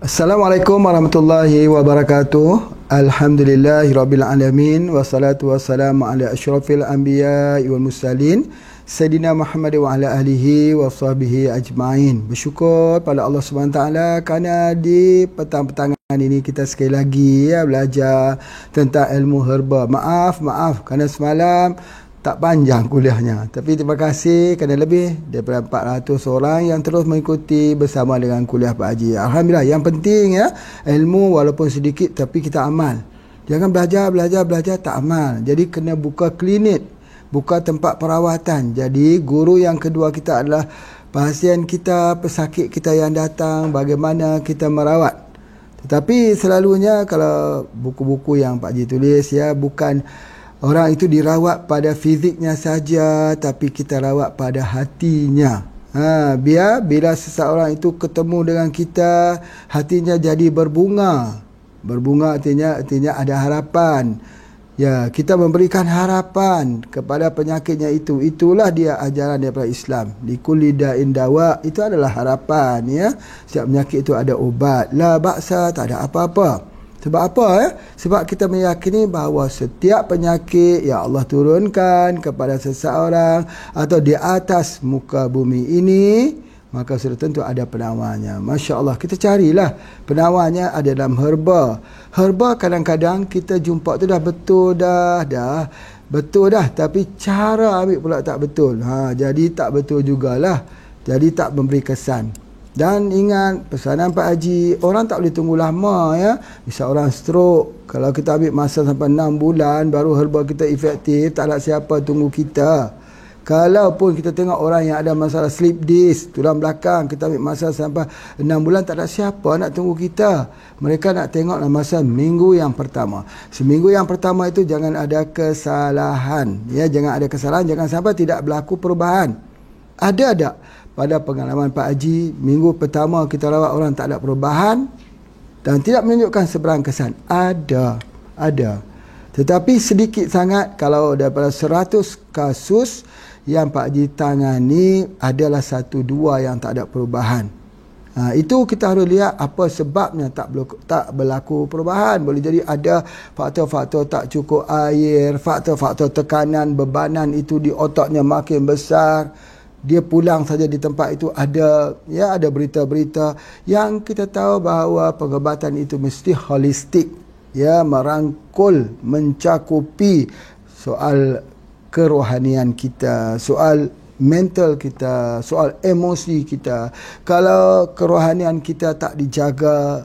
Assalamualaikum warahmatullahi wabarakatuh. Alhamdulillahirabbil alamin wassalatu wassalamu ala asyrafil anbiya'i wal mursalin Sayyidina Muhammad wa ala alihi wa sahbihi ajma'in. Bersyukur pada Allah Subhanahu taala kerana di petang-petangan ini kita sekali lagi belajar tentang ilmu herba. Maaf kerana semalam tak panjang kuliahnya, tapi terima kasih kerana lebih daripada 400 orang yang terus mengikuti bersama dengan kuliah Pak Haji. Alhamdulillah. Yang penting ilmu walaupun sedikit tapi kita amal. Jangan belajar tak amal. Jadi kena buka klinik, buka tempat perawatan. Jadi guru yang kedua kita adalah pasien kita, pesakit kita yang datang, bagaimana kita merawat. Tetapi selalunya kalau buku-buku yang Pak Haji tulis bukan orang itu dirawat pada fiziknya saja, tapi kita rawat pada hatinya. Biar bila seseorang itu ketemu dengan kita, hatinya jadi berbunga. Berbunga artinya ada harapan. Kita memberikan harapan kepada penyakitnya itu. Itulah dia ajaran daripada Islam. Likulli da'in dawa, itu adalah harapan. Setiap penyakit itu ada obat. La ba'sa, tak ada apa-apa. Sebab apa? Sebab kita meyakini bahawa setiap penyakit yang Allah turunkan kepada seseorang atau di atas muka bumi ini, maka sudah tentu ada penawarnya. Masya Allah, kita carilah penawarnya ada dalam herba. Herba kadang-kadang kita jumpa tu dah betul dah, tapi cara ambil pula tak betul. Jadi tak betul jugalah. Jadi tak memberi kesan. Dan ingat pesanan Pak Haji, orang tak boleh tunggu lama Misal orang stroke, kalau kita ambil masa sampai 6 bulan baru herba kita efektif, tak ada siapa tunggu kita. Kalaupun kita tengok orang yang ada masalah slip disc, tulang belakang, kita ambil masa sampai 6 bulan, tak ada siapa nak tunggu kita. Mereka nak tengok masa minggu yang pertama. Seminggu yang pertama itu jangan ada kesalahan. Jangan ada kesalahan, jangan sampai tidak berlaku perubahan. Ada tak? Pada pengalaman Pak Haji, minggu pertama kita rawat orang tak ada perubahan dan tidak menunjukkan seberang kesan. Ada. Tetapi sedikit sangat. Kalau daripada 100 kasus yang Pak Haji tangani, adalah 1-2 yang tak ada perubahan. Itu kita harus lihat apa sebabnya tak berlaku perubahan. Boleh jadi ada faktor-faktor tak cukup air, faktor-faktor tekanan, bebanan itu di otaknya makin besar. Dia pulang saja di tempat itu ada berita-berita yang kita tahu bahawa pengobatan itu mesti holistik, merangkul, mencakupi soal kerohanian kita, soal mental kita, soal emosi kita. Kalau kerohanian kita tak dijaga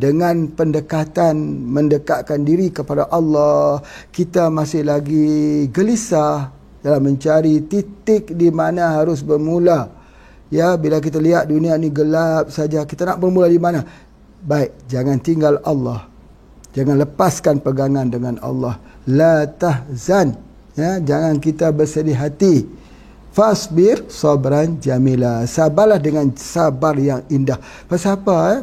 dengan pendekatan mendekatkan diri kepada Allah, kita masih lagi gelisah dalam mencari titik di mana harus bermula. Bila kita lihat dunia ni gelap saja, kita nak bermula di mana? Baik, jangan tinggal Allah. Jangan lepaskan pegangan dengan Allah. La tahzan. Jangan kita bersedih hati. Fasbir sabran jamila. Sabarlah dengan sabar yang indah. Pasal apa?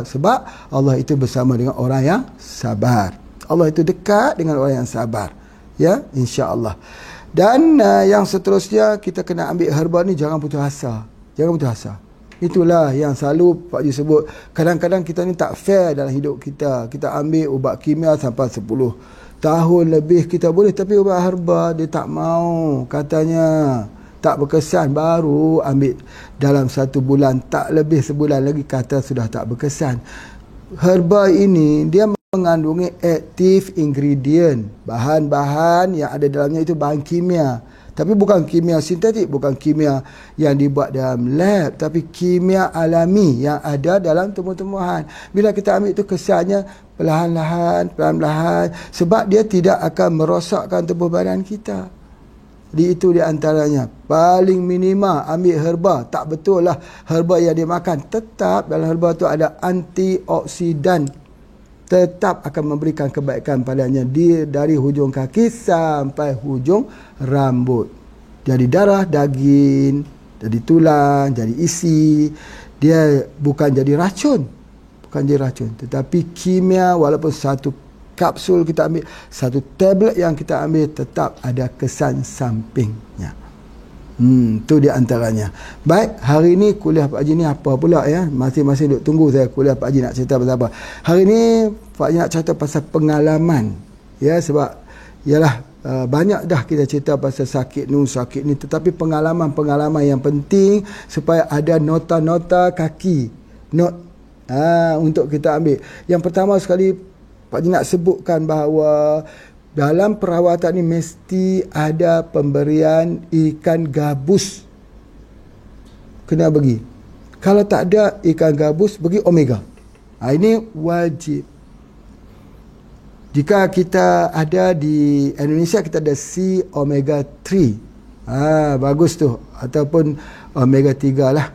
Sebab Allah itu bersama dengan orang yang sabar. Allah itu dekat dengan orang yang sabar. Insya-Allah. Dan yang seterusnya, kita kena ambil herba ni jangan putus asa. Itulah yang selalu Pak Haji sebut. Kadang-kadang kita ni tak fair dalam hidup kita. Kita ambil ubat kimia sampai 10 tahun lebih kita boleh, tapi ubat herba dia tak mau. Katanya tak berkesan, baru ambil dalam 1 bulan, tak lebih sebulan lagi kata sudah tak berkesan. Herba ini dia mengandungi active ingredient, bahan-bahan yang ada dalamnya itu bahan kimia, tapi bukan kimia sintetik, bukan kimia yang dibuat dalam lab, tapi kimia alami yang ada dalam tumbuh-tumbuhan. Bila kita ambil itu, kesannya perlahan-lahan, sebab dia tidak akan merosakkan tubuh badan kita. Jadi itu di antaranya. Paling minima ambil herba. Tak betul lah herba yang dimakan. Tetap dalam herba tu ada antioksidan, tetap akan memberikan kebaikan padanya dari hujung kaki sampai hujung rambut. Jadi darah, daging, jadi tulang, jadi isi. Dia bukan jadi racun. Tetapi kimia, walaupun satu kapsul kita ambil, satu tablet yang kita ambil, tetap ada kesan sampingnya. Tu di antaranya. Baik, hari ni kuliah Pak Haji ni apa pula ya? Masing-masing duk tunggu saya kuliah Pak Haji nak cerita pasal apa. Hari ni Pak Haji nak cerita pasal pengalaman. Ya, sebab ialah banyak dah kita cerita pasal sakit ni, tetapi pengalaman-pengalaman yang penting supaya ada nota-nota kaki, untuk kita ambil. Yang pertama sekali Pak Haji nak sebutkan bahawa dalam perawatan ni mesti ada pemberian ikan gabus. Kena bagi. Kalau tak ada ikan gabus, bagi omega. Ini wajib. Jika kita ada di Indonesia, kita ada C omega 3. Bagus tu. Ataupun omega 3 lah.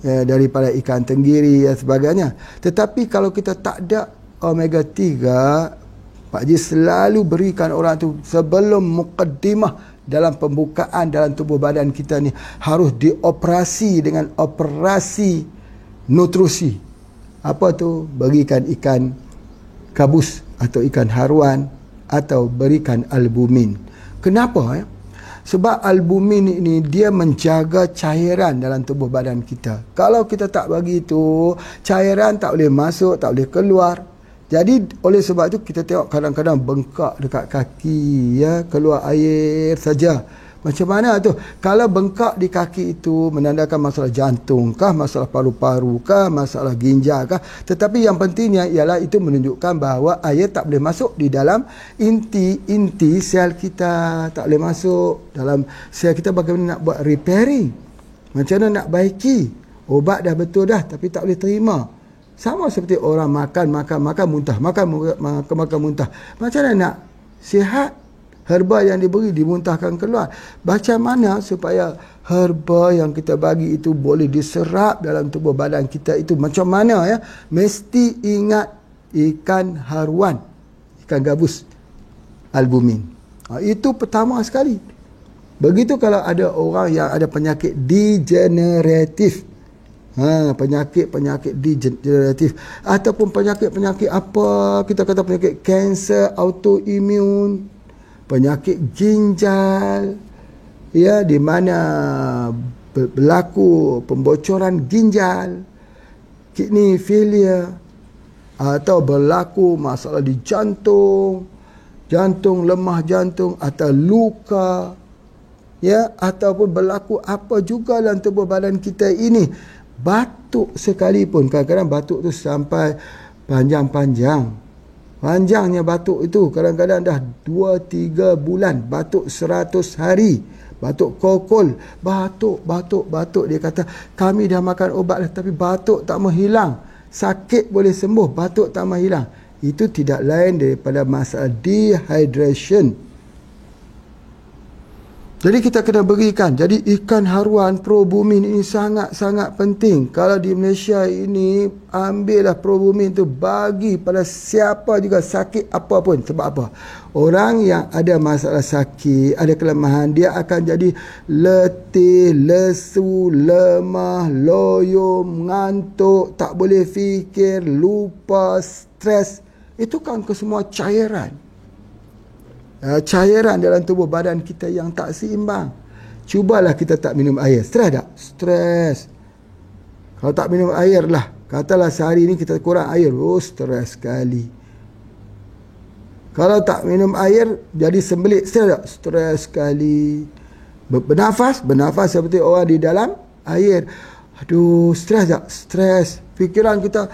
Daripada ikan tenggiri dan sebagainya. Tetapi kalau kita tak ada omega 3, Pak Haji selalu berikan orang tu sebelum mukaddimah dalam pembukaan dalam tubuh badan kita ni, harus dioperasi dengan operasi nutrisi. Apa tu? Berikan ikan gabus atau ikan haruan atau berikan albumin. Kenapa? Sebab albumin ini dia menjaga cairan dalam tubuh badan kita. Kalau kita tak bagi itu, cairan tak boleh masuk, tak boleh keluar. Jadi oleh sebab itu kita tengok kadang-kadang bengkak dekat kaki, ya, keluar air saja. Macam mana tu? Kalau bengkak di kaki itu menandakan masalah jantung kah, masalah paru-paru kah, masalah ginjal kah? Tetapi yang pentingnya ialah itu menunjukkan bahawa air tak boleh masuk di dalam inti sel kita, tak boleh masuk dalam sel kita. Bagaimana nak buat repairing? Macam mana nak baiki? Obat dah betul dah tapi tak boleh terima. Sama seperti orang makan muntah, makan muntah. Macam mana nak sihat? Herba yang diberi dimuntahkan keluar. Macam mana supaya herba yang kita bagi itu boleh diserap dalam tubuh badan kita itu? Macam mana ya? Mesti ingat ikan haruan, ikan gabus, albumin. Itu pertama sekali. Begitu kalau ada orang yang ada penyakit degeneratif. Penyakit degeneratif ataupun penyakit apa, kita kata penyakit kanser autoimun, penyakit ginjal, ya, di mana berlaku pembocoran ginjal, kidney failure, atau berlaku masalah di jantung lemah jantung atau luka, ya, ataupun berlaku apa juga dalam tubuh badan kita ini. Batuk sekalipun, kadang-kadang batuk tu sampai panjangnya batuk itu, kadang-kadang dah 2-3 bulan, batuk 100 hari, batuk kokol, batuk. Dia kata kami dah makan obat lah, tapi batuk tak mau hilang. Sakit boleh sembuh, batuk tak mau hilang. Itu tidak lain daripada masalah dehydration. Jadi kita kena berikan. Jadi ikan haruan probumin ini sangat-sangat penting. Kalau di Malaysia ini, ambillah probumin tu, bagi pada siapa juga sakit apa pun. Sebab apa? Orang yang ada masalah sakit, ada kelemahan, dia akan jadi letih, lesu, lemah, loyo, ngantuk, tak boleh fikir, lupa, stres. Itu kan kesemua cairan. Cairan dalam tubuh badan kita yang tak seimbang. Cubalah kita tak minum air. Stres tak? Stres. Kalau tak minum air lah, katalah sehari ni kita kurang air, stres sekali. Kalau tak minum air, jadi sembelit, stres tak? Stres sekali. Bernafas seperti orang di dalam air. Aduh, stres tak? Stres. Fikiran kita,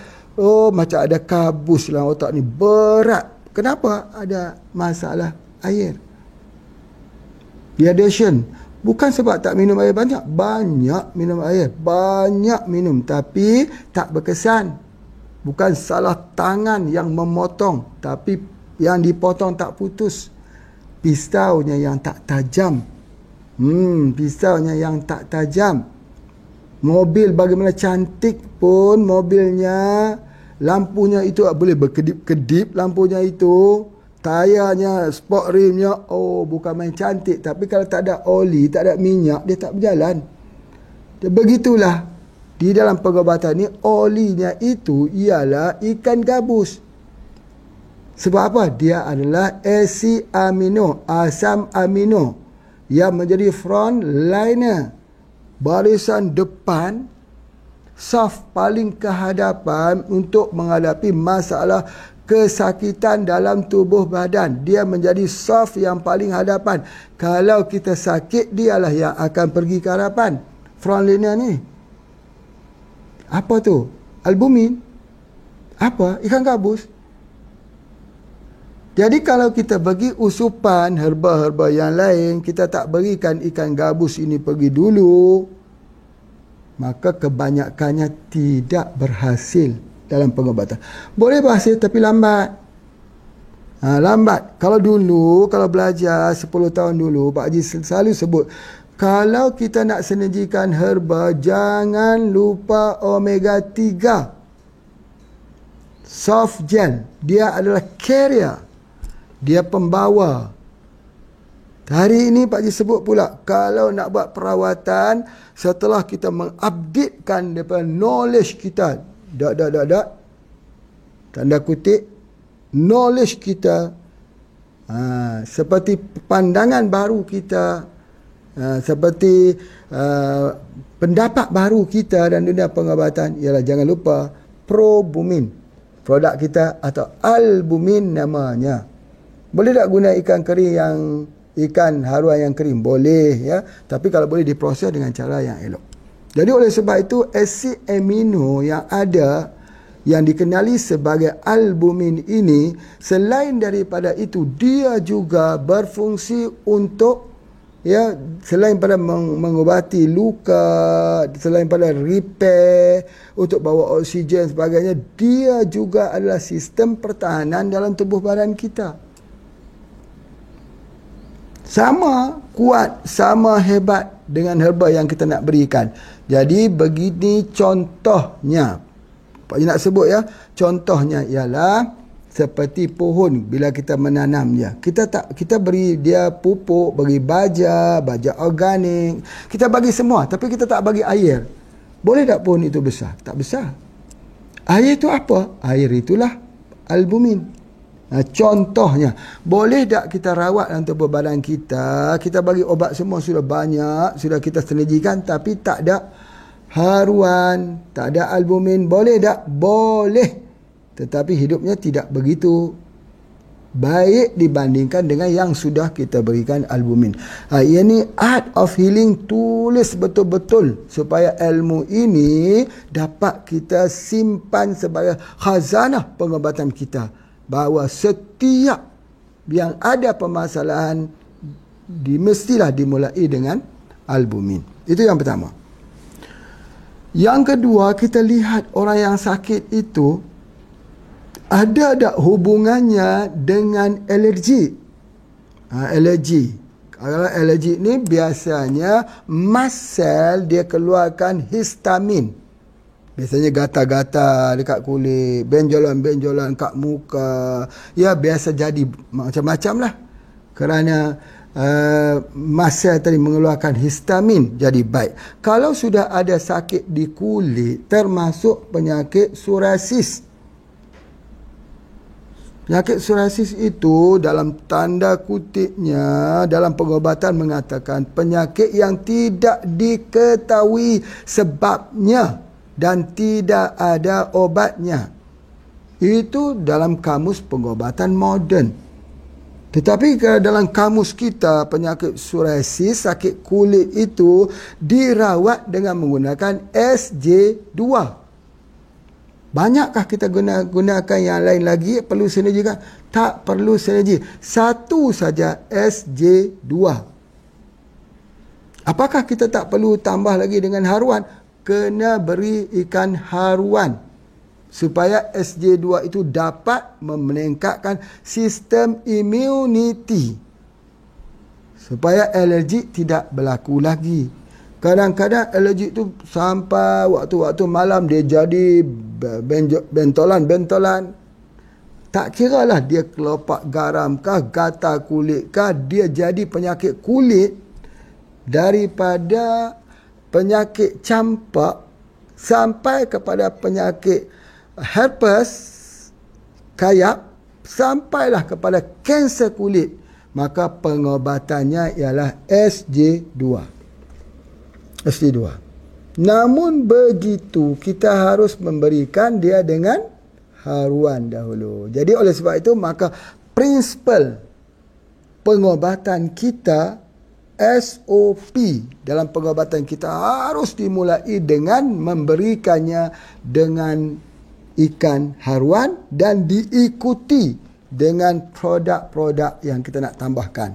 macam ada kabus dalam otak ni, berat. Kenapa? Ada masalah air. Dehydration. Bukan sebab tak minum air banyak. Banyak minum air. Banyak minum. Tapi tak berkesan. Bukan salah tangan yang memotong. Tapi yang dipotong tak putus. Pisaunya yang tak tajam. Pisaunya yang tak tajam. Mobil bagaimana cantik pun mobilnya, lampunya itu boleh berkedip-kedip lampunya itu. Tayarnya, sport rimnya, bukan main cantik. Tapi kalau tak ada oli, tak ada minyak, dia tak berjalan. Begitulah. Di dalam pengobatan ni, olinya itu ialah ikan gabus. Sebab apa? Dia adalah asam amino. yang menjadi frontliner, barisan depan, saf paling ke hadapan untuk menghadapi masalah kesakitan dalam tubuh badan. Dia menjadi saf yang paling hadapan. Kalau kita sakit, dialah yang akan pergi ke hadapan. Frontliner ni apa tu? Albumin. Apa? Ikan gabus. Jadi kalau kita bagi usupan herba-herba yang lain, kita tak berikan ikan gabus ini pergi dulu, maka kebanyakannya tidak berhasil dalam pengobatan. Boleh berhasil tapi lambat. Lambat. Kalau dulu, kalau belajar 10 tahun dulu, Pak Haji selalu sebut, kalau kita nak sinergikan herba, jangan lupa omega 3. Soft gel, dia adalah carrier. Dia pembawa. Hari ini Pak Haji sebut pula, kalau nak buat perawatan, setelah kita mengupdatekan daripada knowledge kita, tanda kutip, knowledge kita, seperti pandangan baru kita, seperti pendapat baru kita dan dunia pengobatan, ialah jangan lupa Probumin, produk kita, atau albumin namanya. Boleh tak guna ikan kering yang, ikan haruan yang kering? Boleh, ya. Tapi kalau boleh diproses dengan cara yang elok. Jadi oleh sebab itu, asid amino yang ada, yang dikenali sebagai albumin ini, selain daripada itu, dia juga berfungsi untuk, ya, selain pada mengobati luka, selain pada repair, untuk bawa oksigen sebagainya, dia juga adalah sistem pertahanan dalam tubuh badan kita. Sama kuat, sama hebat dengan herba yang kita nak berikan. Jadi begini contohnya. Pak Haji nak sebut, ya. Contohnya ialah seperti pohon bila kita menanamnya. Kita beri dia pupuk, bagi baja organik. Kita bagi semua, tapi kita tak bagi air. Boleh tak pohon itu besar? Tak besar. Air itu apa? Air itulah albumin. Contohnya, boleh tak kita rawat dalam tubuh badan kita, kita bagi obat semua sudah banyak, sudah kita sinergikan, tapi tak ada haruan, tak ada albumin. Boleh tak? Boleh. Tetapi hidupnya tidak begitu baik dibandingkan dengan yang sudah kita berikan albumin. Ini art of healing, tulis betul-betul supaya ilmu ini dapat kita simpan sebagai khazanah pengobatan kita. Bahawa setiap yang ada permasalahan mestilah dimulai dengan albumin. Itu yang pertama. Yang kedua, kita lihat orang yang sakit itu ada tak hubungannya dengan alergi. Alergi. Kalau alergi ni biasanya mast cell dia keluarkan histamin. Biasanya gatal-gatal dekat kulit, benjolan-benjolan kat muka. Ya, biasa jadi macam-macam lah. Kerana mast cell tadi mengeluarkan histamin, jadi baik. Kalau sudah ada sakit di kulit, termasuk penyakit psoriasis. Penyakit psoriasis itu dalam tanda kutipnya, dalam pengobatan mengatakan penyakit yang tidak diketahui sebabnya dan tidak ada obatnya. Itu dalam kamus pengobatan moden. Tetapi dalam kamus kita, penyakit psoriasis, sakit kulit itu dirawat dengan menggunakan SJ2. Banyakkah kita gunakan yang lain lagi? Perlu sinergi kan? Tak perlu sinergi. Satu saja, SJ2. Apakah kita tak perlu tambah lagi dengan haruan? Kena beri ikan haruan supaya SJ2 itu dapat meningkatkan sistem immunity, supaya alergi tidak berlaku lagi. Kadang-kadang alergi itu sampai waktu-waktu malam dia jadi bentolan-bentolan. Tak kira lah dia kelopak garam kah, gatal kulit kah, dia jadi penyakit kulit. Daripada penyakit campak sampai kepada penyakit herpes kayak, sampailah kepada kanser kulit. maka pengobatannya ialah SJ2. Namun begitu, kita harus memberikan dia dengan haruan dahulu. Jadi oleh sebab itu, maka prinsipal pengobatan kita, SOP dalam pengobatan kita harus dimulai dengan memberikannya dengan ikan haruan dan diikuti dengan produk-produk yang kita nak tambahkan.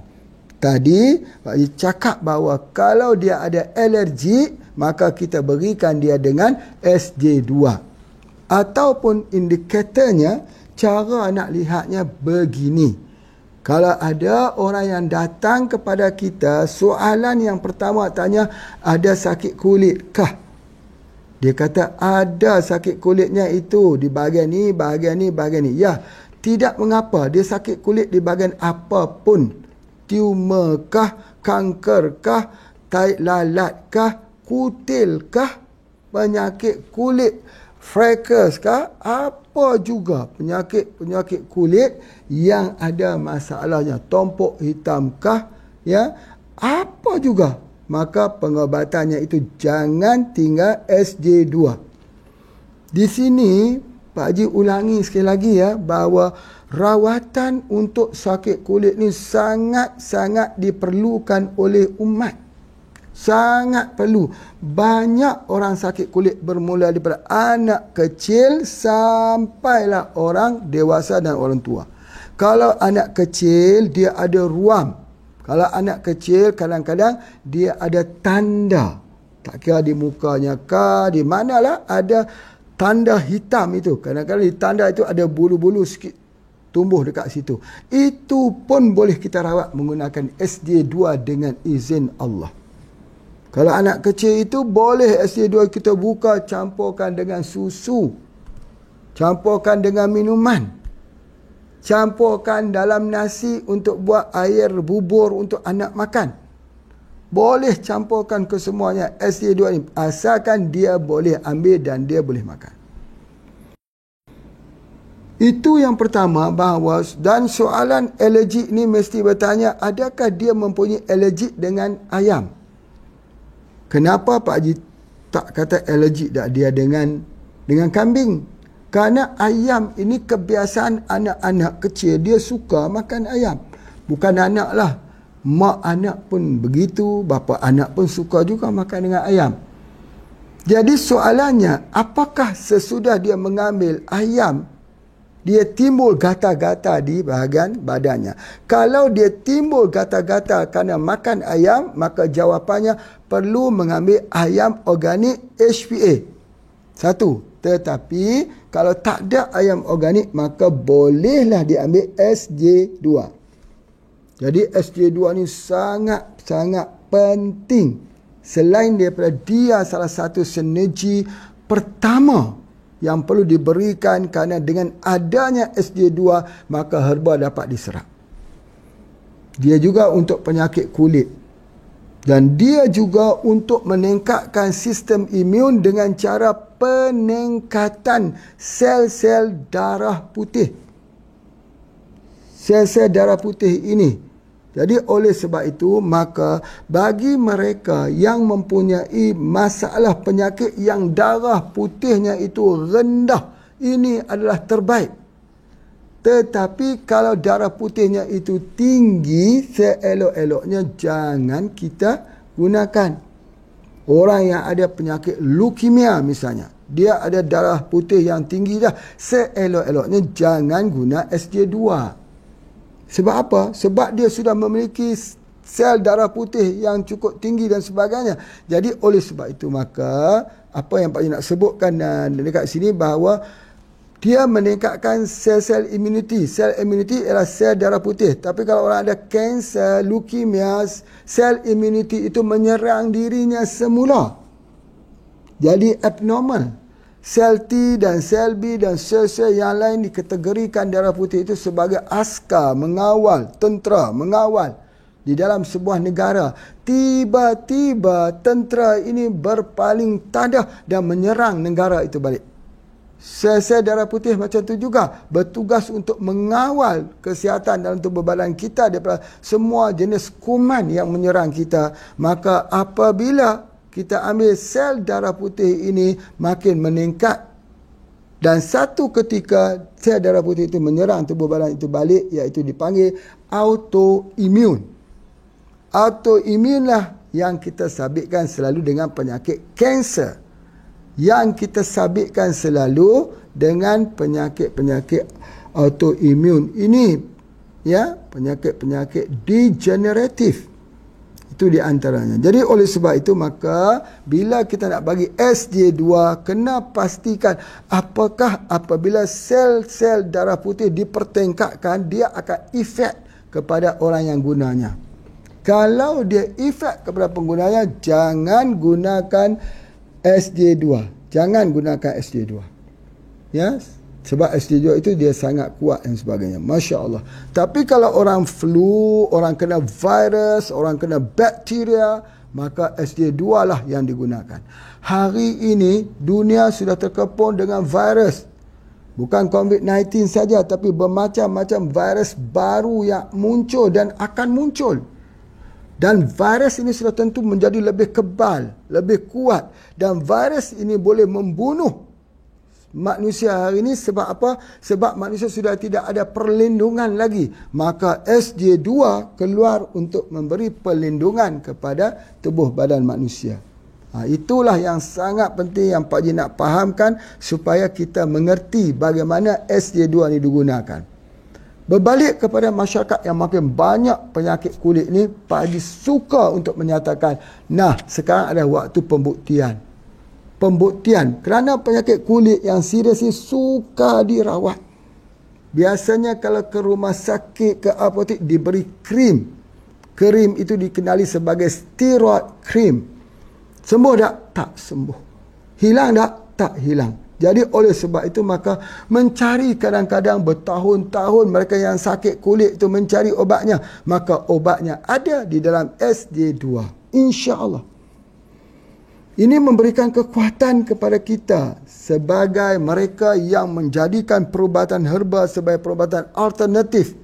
Tadi Pak Haji cakap bahawa kalau dia ada alergi, maka kita berikan dia dengan SJ2. Ataupun indikatornya, cara nak lihatnya begini. Kalau ada orang yang datang kepada kita, soalan yang pertama tanya, ada sakit kulit kah? Dia kata ada sakit kulitnya itu di bahagian ni, bahagian ni, bahagian ni. Ya, tidak mengapa. Dia sakit kulit di bahagian apapun. Tumor kah, kanker kah, tahi lalat kah, kutil kah, penyakit kulit, freckles kah, apa juga penyakit kulit yang ada masalahnya, tompok hitam kah, ya, apa juga, maka pengobatannya itu jangan tinggal SJ2. Di sini Pak Haji ulangi sekali lagi ya, bahawa rawatan untuk sakit kulit ni sangat-sangat diperlukan oleh umat. Sangat perlu. Banyak orang sakit kulit bermula daripada anak kecil sampailah orang dewasa dan orang tua. Kalau anak kecil dia ada ruam. Kalau anak kecil kadang-kadang dia ada tanda. Tak kira di mukanya kah, di manalah ada tanda hitam itu. Kadang-kadang di tanda itu ada bulu-bulu sikit tumbuh dekat situ. Itu pun boleh kita rawat menggunakan SJ2 dengan izin Allah. Kalau anak kecil itu boleh SJ2 kita buka, campurkan dengan susu, campurkan dengan minuman, campurkan dalam nasi untuk buat air bubur untuk anak makan. Boleh campurkan ke semuanya SJ2 ni, asalkan dia boleh ambil dan dia boleh makan. Itu yang pertama, bahawa dan soalan alergik ni mesti bertanya, adakah dia mempunyai alergik dengan ayam? Kenapa Pak Haji tak kata alergik tak dia dengan kambing? Kerana ayam ini kebiasaan anak-anak kecil, dia suka makan ayam. Bukan anak lah, mak anak pun begitu, bapa anak pun suka juga makan dengan ayam. Jadi soalannya, apakah sesudah dia mengambil ayam, dia timbul gata-gata di bahagian badannya? Kalau dia timbul gata-gata kerana makan ayam, maka jawapannya perlu mengambil ayam organik HPA. Satu. Tetapi kalau tak ada ayam organik, maka bolehlah diambil SJ2. Jadi SJ2 ni sangat-sangat penting. Selain daripada dia salah satu sinergi pertama yang perlu diberikan, kerana dengan adanya SJ2 maka herba dapat diserap. Dia juga untuk penyakit kulit. Dan dia juga untuk meningkatkan sistem imun dengan cara peningkatan sel-sel darah putih. Sel-sel darah putih ini. Jadi oleh sebab itu, maka bagi mereka yang mempunyai masalah penyakit yang darah putihnya itu rendah, ini adalah terbaik. Tetapi kalau darah putihnya itu tinggi, seelok-eloknya jangan kita gunakan. Orang yang ada penyakit leukemia misalnya, dia ada darah putih yang tinggi dah, seelok-eloknya jangan guna SJ2. Sebab apa? Sebab dia sudah memiliki sel darah putih yang cukup tinggi dan sebagainya. Jadi oleh sebab itu, maka apa yang Pak Haji nak sebutkan dekat sini, bahawa dia meningkatkan sel-sel imuniti. Sel imuniti ialah sel darah putih. Tapi kalau orang ada kanser, leukemia, sel imuniti itu menyerang dirinya semula. Jadi abnormal. Sel T dan sel B dan sel-sel yang lain dikategorikan darah putih itu sebagai askar mengawal, tentera mengawal di dalam sebuah negara. Tiba-tiba tentera ini berpaling tadah dan menyerang negara itu balik. Sel-sel darah putih macam tu juga bertugas untuk mengawal kesihatan dalam tubuh badan kita daripada semua jenis kuman yang menyerang kita. Maka apabila kita ambil sel darah putih ini makin meningkat, dan satu ketika sel darah putih itu menyerang tubuh badan itu balik, iaitu dipanggil autoimun. Autoimun lah yang kita sabitkan selalu dengan penyakit kanser, yang kita sabitkan selalu dengan penyakit-penyakit autoimun ini, ya, penyakit-penyakit degeneratif. Itu di antaranya. Jadi oleh sebab itu, maka bila kita nak bagi SJ2, kena pastikan apakah apabila sel-sel darah putih dipertingkatkan, dia akan efek kepada orang yang gunanya. Kalau dia efek kepada penggunanya, jangan gunakan SJ2. Jangan gunakan SJ2. Ya, sebab SJ2 itu dia sangat kuat dan sebagainya. Masya Allah. Tapi kalau orang flu, orang kena virus, orang kena bakteria, maka SJ2 lah yang digunakan. Hari ini dunia sudah terkepung dengan virus. Bukan COVID-19 saja, tapi bermacam-macam virus baru yang muncul dan akan muncul. Dan virus ini sudah tentu menjadi lebih kebal, lebih kuat. Dan virus ini boleh membunuh manusia hari ini. Sebab apa? Sebab manusia sudah tidak ada perlindungan lagi. Maka SJ2 keluar untuk memberi perlindungan kepada tubuh badan manusia. Itulah yang sangat penting yang Pak Haji nak fahamkan, supaya kita mengerti bagaimana SJ2 ini digunakan. Berbalik kepada masyarakat yang makin banyak penyakit kulit ni, Pak Haji suka untuk menyatakan, nah, sekarang ada waktu pembuktian. Pembuktian kerana penyakit kulit yang serius ni suka dirawat. Biasanya kalau ke rumah sakit, ke apotek, diberi krim. Krim itu dikenali sebagai steroid krim. Sembuh tak? Tak sembuh. Hilang tak? Tak hilang. Jadi oleh sebab itu, maka mencari kadang-kadang bertahun-tahun mereka yang sakit kulit itu mencari obatnya. Maka obatnya ada di dalam SJ2. InsyaAllah. Ini memberikan kekuatan kepada kita sebagai mereka yang menjadikan perubatan herba sebagai perubatan alternatif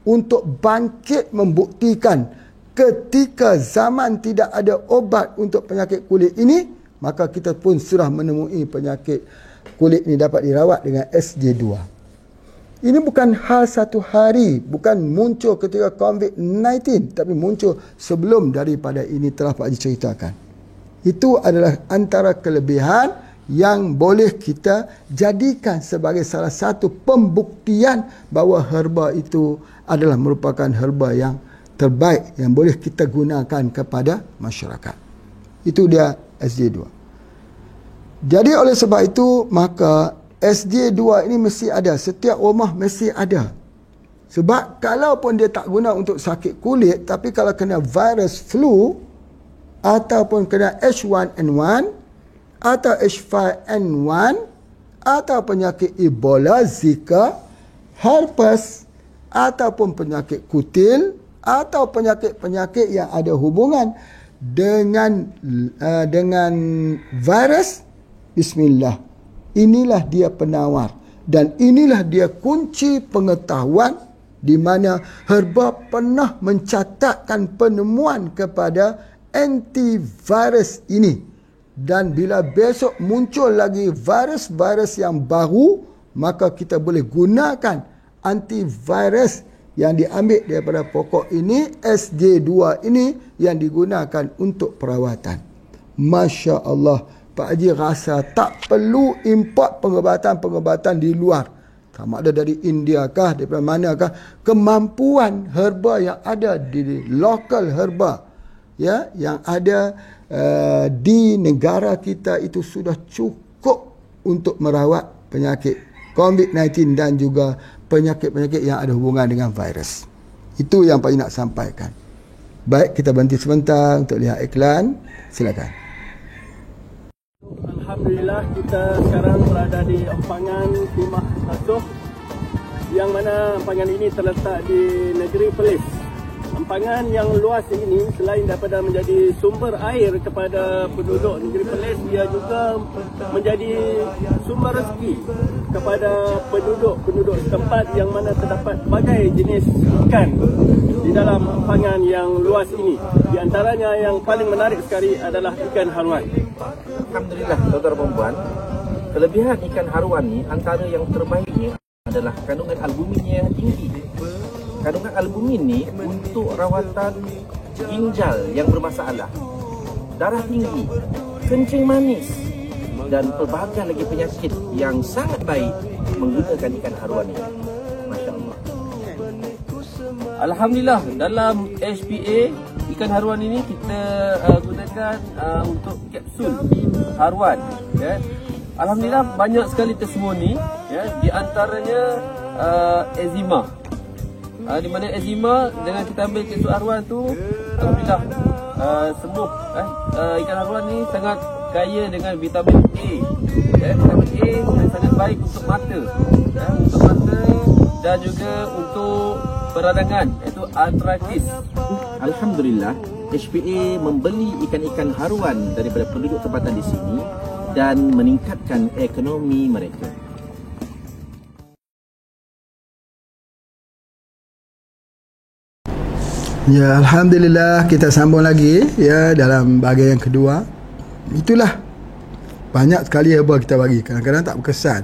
untuk bangkit membuktikan ketika zaman tidak ada obat untuk penyakit kulit ini, maka kita pun sudah menemui penyakit kulit ini dapat dirawat dengan SJ2. Ini bukan hal satu hari, bukan muncul ketika COVID-19, tapi muncul sebelum daripada ini telah Pak Haji ceritakan. Itu adalah antara kelebihan yang boleh kita jadikan sebagai salah satu pembuktian bahawa herba itu adalah merupakan herba yang terbaik yang boleh kita gunakan kepada masyarakat. Itu dia SJ2. Jadi oleh sebab itu, maka SJ2 ini mesti ada. Setiap rumah mesti ada. Sebab kalaupun dia tak guna untuk sakit kulit, tapi kalau kena virus flu, ataupun kena H1N1, atau H5N1, atau penyakit Ebola, Zika, herpes, ataupun penyakit kutil, atau penyakit-penyakit yang ada hubungan dengan virus, bismillah. Inilah dia penawar dan inilah dia kunci pengetahuan di mana herba pernah mencatatkan penemuan kepada antivirus ini. Dan bila besok muncul lagi virus-virus yang baru, maka kita boleh gunakan antivirus yang diambil daripada pokok ini, SJ2 ini, yang digunakan untuk perawatan. Masya Allah, Pak Haji rasa tak perlu import pengobatan-pengobatan di luar. Sama ada dari India kah, daripada manakah. Kemampuan herba yang ada di lokal herba, ya, yang ada di negara kita itu sudah cukup untuk merawat penyakit COVID-19 dan juga penyakit-penyakit yang ada hubungan dengan virus. Itu yang Pak Haji nak sampaikan. Baik, kita berhenti sebentar untuk lihat iklan. Silakan. Alhamdulillah, kita sekarang berada di empangan Timah Asuh, yang mana empangan ini terletak di negeri Perlis. empangan yang luas ini selain daripada menjadi sumber air kepada penduduk negeri Perlis, dia juga menjadi sumber rezeki kepada penduduk setempat yang mana terdapat berbagai jenis ikan di dalam empangan yang luas ini. Di antaranya yang paling menarik sekali adalah ikan haruan. Alhamdulillah, saudara perempuan, kelebihan ikan haruan ni antara yang terbaiknya adalah kandungan albuminnya yang tinggi. Kandungan albumin ni untuk rawatan ginjal yang bermasalah, darah tinggi, kencing manis dan pelbagai lagi penyakit yang sangat baik menggunakan ikan haruan ini. Masya Allah. Alhamdulillah, dalam HPA ikan haruan ini kita gunakan untuk kapsul haruan, ya. Alhamdulillah banyak sekali testimoni, ya, di antaranya eczema. Di mana eczema dengan kita ambil kapsul haruan tu, alhamdulillah sembuh. Ikan haruan ni sangat kaya dengan vitamin A. Vitamin A yang sangat baik untuk mata, untuk mata dan juga untuk peradangan, iaitu arthritis. Alhamdulillah, HPA membeli ikan-ikan haruan daripada penduduk tempatan di sini dan meningkatkan ekonomi mereka. Ya, Alhamdulillah, kita sambung lagi ya dalam bahagian yang kedua. Itulah banyak sekali herba kita bagi, kadang-kadang tak berkesan.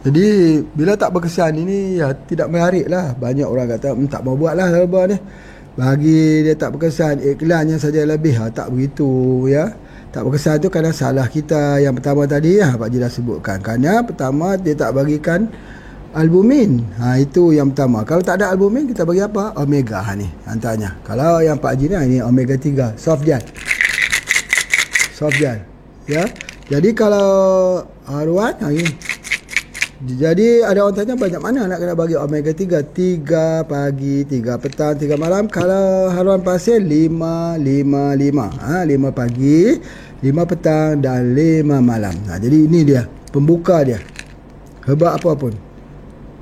Jadi bila tak berkesan ini ya tidak menarik lah. Banyak orang kata tak mau buat lah herba ni, bagi dia tak berkesan, iklannya saja lebih. Tak begitu ya. Tak berkesan tu kadang salah kita. Yang pertama tadi ya Pak Ji dah sebutkan, kerana pertama dia tak bagikan albumin. Itu yang pertama. Kalau tak ada albumin, kita bagi apa? Omega ni antaranya. Kalau yang Pak Ji ni omega 3 soft gel. Soft gel ya. Jadi kalau haruan ini, jadi ada orang tanya banyak mana nak kena bagi omega 3? 3 pagi, 3 petang, 3 malam. Kalau haruan pasir 5, 5, 5. 5 pagi, 5 petang dan 5 malam. Jadi ini dia pembuka dia, herba apa pun.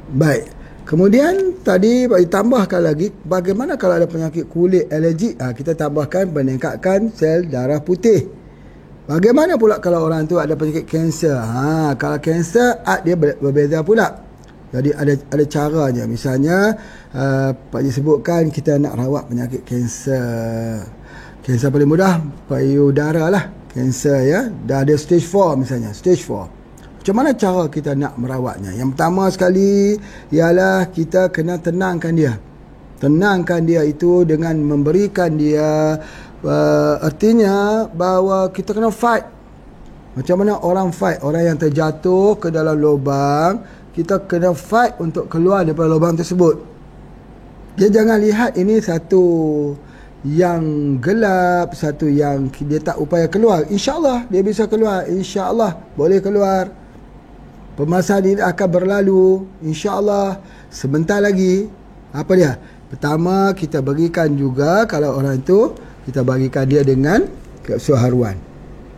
Baik. Kemudian tadi ditambahkan lagi, bagaimana kalau ada penyakit kulit, alergik? Kita tambahkan meningkatkan sel darah putih. Bagaimana pula kalau orang tu ada penyakit kanser? Kalau kanser dia berbeza pula. Jadi ada caranya. Misalnya Pak Ji sebutkan kita nak rawat penyakit kanser. Kanser paling mudah payudara lah. Kanser ya. Dah ada stage 4 misalnya, stage 4. Macam mana cara kita nak merawatnya? Yang pertama sekali ialah kita kena tenangkan dia. Tenangkan dia itu dengan memberikan dia artinya bahawa kita kena fight. Macam mana orang fight? Orang yang terjatuh ke dalam lubang, kita kena fight untuk keluar daripada lubang tersebut. Dia jangan lihat ini satu yang gelap, satu yang dia tak upaya keluar. InsyaAllah dia bisa keluar. InsyaAllah boleh keluar. Permasalahan ini akan berlalu, InsyaAllah sebentar lagi. Apa dia? Pertama, kita bagikan juga, kalau orang itu kita bagikan dia dengan kapsul haruan.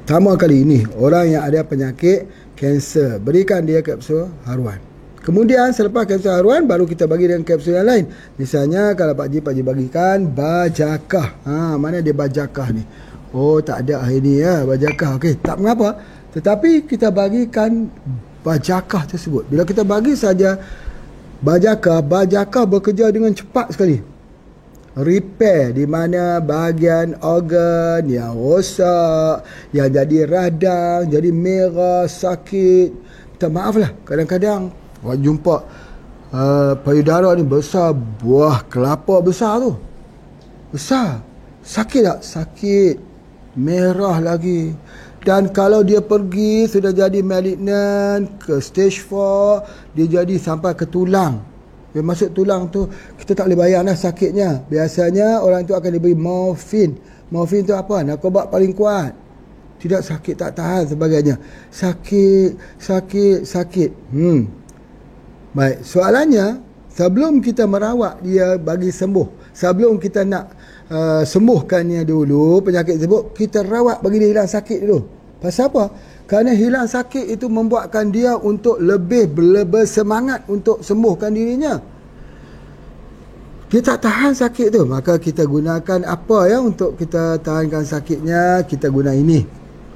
Pertama kali ini, orang yang ada penyakit kanser, berikan dia kapsul haruan. Kemudian selepas kapsul haruan, baru kita bagi dengan kapsul yang lain. Misalnya kalau Pak Ji bagikan bajakah. Mana dia bajakah ni? Oh, tak ada hari ni ya, bajakah. Okey, tak mengapa. Tetapi kita bagikan bajakah tersebut. Bila kita bagi saja bajakah bekerja dengan cepat sekali. Repair di mana bahagian organ yang rosak, yang jadi radang, jadi merah, sakit. Minta maaf lah, kadang-kadang orang jumpa payudara ni besar, buah kelapa besar tu. Besar. Sakit tak? Sakit. Merah lagi. Dan kalau dia pergi sudah jadi malignant ke stage 4, dia jadi sampai ke tulang. Dia masuk tulang tu, kita tak boleh bayang dah sakitnya. Biasanya orang tu akan diberi morfin. Morfin tu apa? Narkoba paling kuat. Tidak sakit, tak tahan sebagainya. Sakit. Baik, soalannya sebelum kita merawat dia bagi sembuh, sebelum kita nak sembuhkannya dulu penyakit tersebut, kita rawat bagi dia hilang sakit dulu. Pasal apa? Kerana hilang sakit itu membuatkan dia untuk lebih bersemangat untuk sembuhkan dirinya. Dia tak tahan sakit tu, maka kita gunakan apa ya untuk kita tahankan sakitnya? Kita guna ini.